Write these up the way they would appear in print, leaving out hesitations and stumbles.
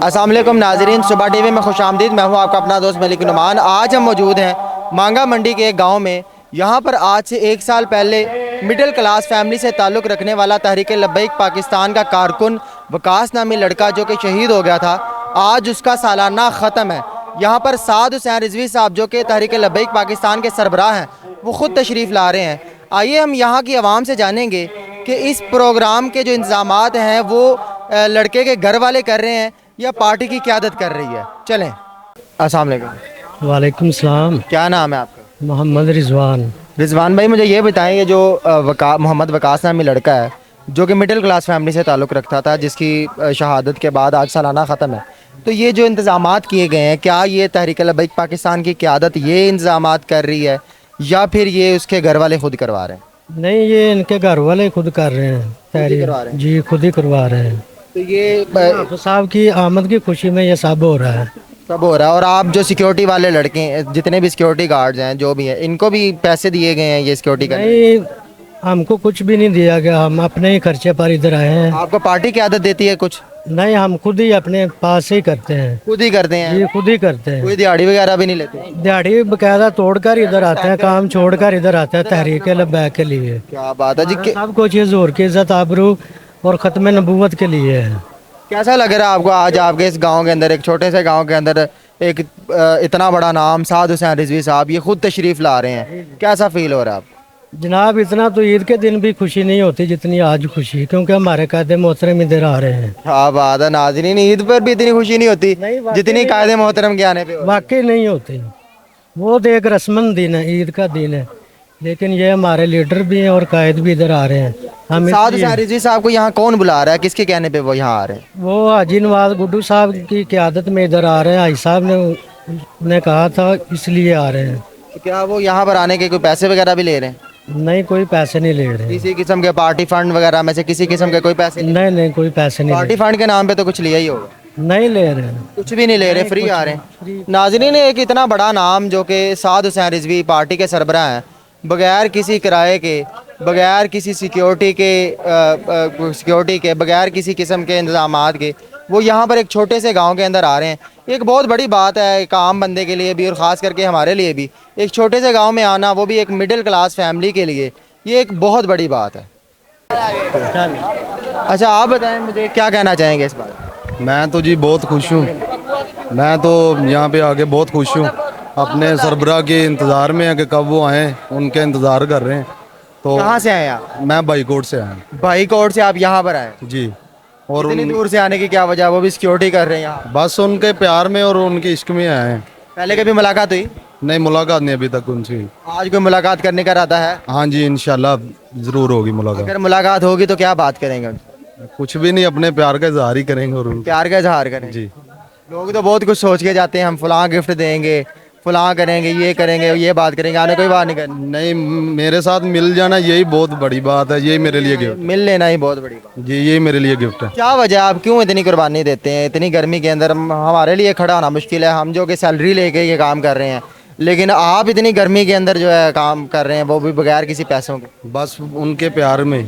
अस्सलाम वालेकुम नाज़रीन, सुबह टीवी में खुश आमदीद। मैं हूँ आपका अपना दोस्त मलिक नुमान। आज हम मौजूद हैं मांगा मंडी के एक गाँव में। यहाँ पर आज से 1 साल पहले मिडिल क्लास फैमिली से ताल्लुक़ रखने वाला तहरीक लब्बैक पाकिस्तान का कारकुन वकास नामी लड़का जो कि शहीद हो गया था, आज उसका सालाना ख़त्म है। यहाँ पर साद हुसैन रिजवी साहब जो कि तहरीक लब्बैक पाकिस्तान के सरबराह हैं, वो ख़ुद तशरीफ़ ला रहे हैं। आइए हम यहाँ की आवाम से जानेंगे कि इस प्रोग्राम के जो इंतज़ामात हैं वो लड़के के घर वाले कर रहे हैं या पार्टी की क़यादत कर रही है। चलें। अस्सलाम वालेकुम। वालेकुम सलाम। क्या नाम है आपका? मोहम्मद रिजवान। रिजवान भाई, मुझे ये बताएं, ये जो मोहम्मद वकास नामी लड़का है जो कि मिडिल क्लास फैमिली से ताल्लुक़ रखता था, जिसकी शहादत के बाद आज सालाना ख़त्म है, तो ये जो इंतज़ामात किए गए हैं, क्या ये तहरीक लब्बैक पाकिस्तान की क़यादत ये इंतज़ामात कर रही है या फिर ये उसके घर वाले खुद करवा रहे हैं? नहीं, ये इनके घर वाले खुद कर रहे हैं। करवा रहे हैं? जी, खुद ही करवा रहे हैं। तो ये तो साहब की आमद की खुशी में ये सब हो रहा है। सब हो रहा है। और आप जो सिक्योरिटी वाले लड़के हैं, जितने भी सिक्योरिटी गार्ड्स हैं, जो भी हैं, इनको भी पैसे दिए गए हैं ये सिक्योरिटी करने? नहीं, हमको कुछ भी नहीं दिया गया, हम अपने ही खर्चे पर इधर आए हैं। आपको पार्टी की आदत देती है कुछ? नहीं, हम खुद ही अपने पास ही करते हैं। खुद ही करते हैं? जी, खुद ही करते हैं। कोई दिहाड़ी वगैरह भी नहीं लेते? दिहाड़ी बकायदा तोड़कर इधर आते हैं, काम छोड़कर इधर आते हैं तहरीक लब्बैक के लिए। क्या बात है जी। सब कुछ हुजूर की इज्जत आबरू और ख़त्म नबूवत के लिए है। कैसा लग रहा है आपको आज आपके इस गांव के अंदर, एक छोटे से गांव के अंदर, एक इतना बड़ा नाम साद हुसैन रिजवी साहब ये खुद तशरीफ़ ला रहे हैं, कैसा फील हो रहा है आपको? जनाब, इतना तो ईद के दिन भी खुशी नहीं होती जितनी आज खुशी, क्योंकि हमारे कायदे मोहतरम इधर आ रहे हैं। हाँ बात है नाज़रीन, ईद पर भी इतनी खुशी नहीं होती जितनी कायदे मोहतरम के आने पे होती। वाकई नहीं होती। वो तो एक रस्मन दिन है, ईद का दिन है, लेकिन ये हमारे लीडर भी हैं और कायद भी इधर आ रहे हैं। हम साद हुसैन रिजवी साहब को यहाँ कौन बुला रहा है, किसके कहने पे वो यहाँ आ रहे हैं? वो हाजी नवाज गुड्डू साहब की क़यादत में इधर आ रहे हैं। हाजी साहब ने कहा था, इसलिए आ रहे हैं। तो क्या वो यहाँ पर आने के कोई पैसे वगैरह भी ले रहे हैं? नहीं, कोई पैसे नहीं ले रहे। किसी किस्म के पार्टी फंड वगैरह में से किसी किस्म के कोई पैसे? नहीं, कोई पैसे नहीं। पार्टी फंड के नाम पे तो कुछ लिया ही होगा? नहीं ले रहे हैं, कुछ भी नहीं ले रहे, फ्री आ रहे हैं। नाज़रीन, एक इतना बड़ा नाम जो कि साद हुसैन रिजवी पार्टी के सरबराह हैं, बगैर किसी किराए के, बगैर किसी सिक्योरिटी के, बगैर किसी किस्म के इंतजामात के, वो यहाँ पर एक छोटे से गांव के अंदर आ रहे हैं। एक बहुत बड़ी बात है एक आम बंदे के लिए भी और ख़ास करके हमारे लिए भी, एक छोटे से गांव में आना, वो भी एक मिडिल क्लास फैमिली के लिए, ये एक बहुत बड़ी बात है। अच्छा, आप बताएं मुझे क्या कहना चाहेंगे इस बात? मैं तो जी बहुत खुश हूँ। मैं तो यहाँ पे आके बहुत खुश हूँ। अपने सरबराह के इंतज़ार में है कि कब वो आएँ, उनके इंतज़ार कर रहे हैं। तो कहाँ से आए आप? मैं बाईकोट से आया। बाईकोट से आप यहाँ पर आए? जी। और इतनी दूर से आने की क्या वजह? वो भी सिक्योरिटी कर रहे हैं यहाँ? बस उनके प्यार में और उनके इश्क में आए हैं। पहले कभी मुलाकात हुई? नहीं, मुलाकात नहीं अभी तक उनसे। आज कोई मुलाकात करने का इरादा है? हाँ जी, इंशाल्लाह ज़रूर होगी मुलाकात। अगर मुलाकात होगी तो क्या बात करेंगे उनसे? कुछ भी नहीं, अपने प्यार का इजहार ही करेंगे। और प्यार का इजहार करेंगे जी। लोग तो बहुत कुछ सोच के जाते हैं, हम फलां गिफ्ट देंगे, फलां करेंगे, ये बात करेंगे, आने कोई बात नहीं करनी। नहीं, मेरे साथ मिल जाना यही बहुत बड़ी बात है। यही मेरे लिए गिफ्ट। मिल लेना ही बहुत बड़ी बात। जी, यही मेरे लिए गिफ्ट है। क्या वजह, आप क्यों इतनी कुर्बानी देते हैं? इतनी गर्मी के अंदर हमारे लिए खड़ा होना मुश्किल है, हम जो कि सैलरी लेके ये काम कर रहे हैं, लेकिन आप इतनी गर्मी के अंदर जो है काम कर रहे हैं, वो भी बगैर किसी पैसों के? बस उनके प्यार में।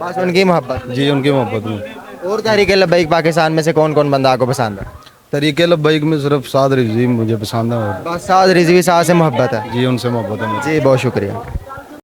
बस उनकी मोहब्बत? जी, उनकी मोहब्बत में। और तहरीक लब्बैक पाकिस्तान में से कौन कौन बंदा आपको पसंद है? तहरीक लब्बैक में सिर्फ साद रिजवी मुझे पसंद है। बस साद रिजवी साहब से मोहब्बत है? जी, उनसे मोहब्बत है मुझे। जी, बहुत शुक्रिया।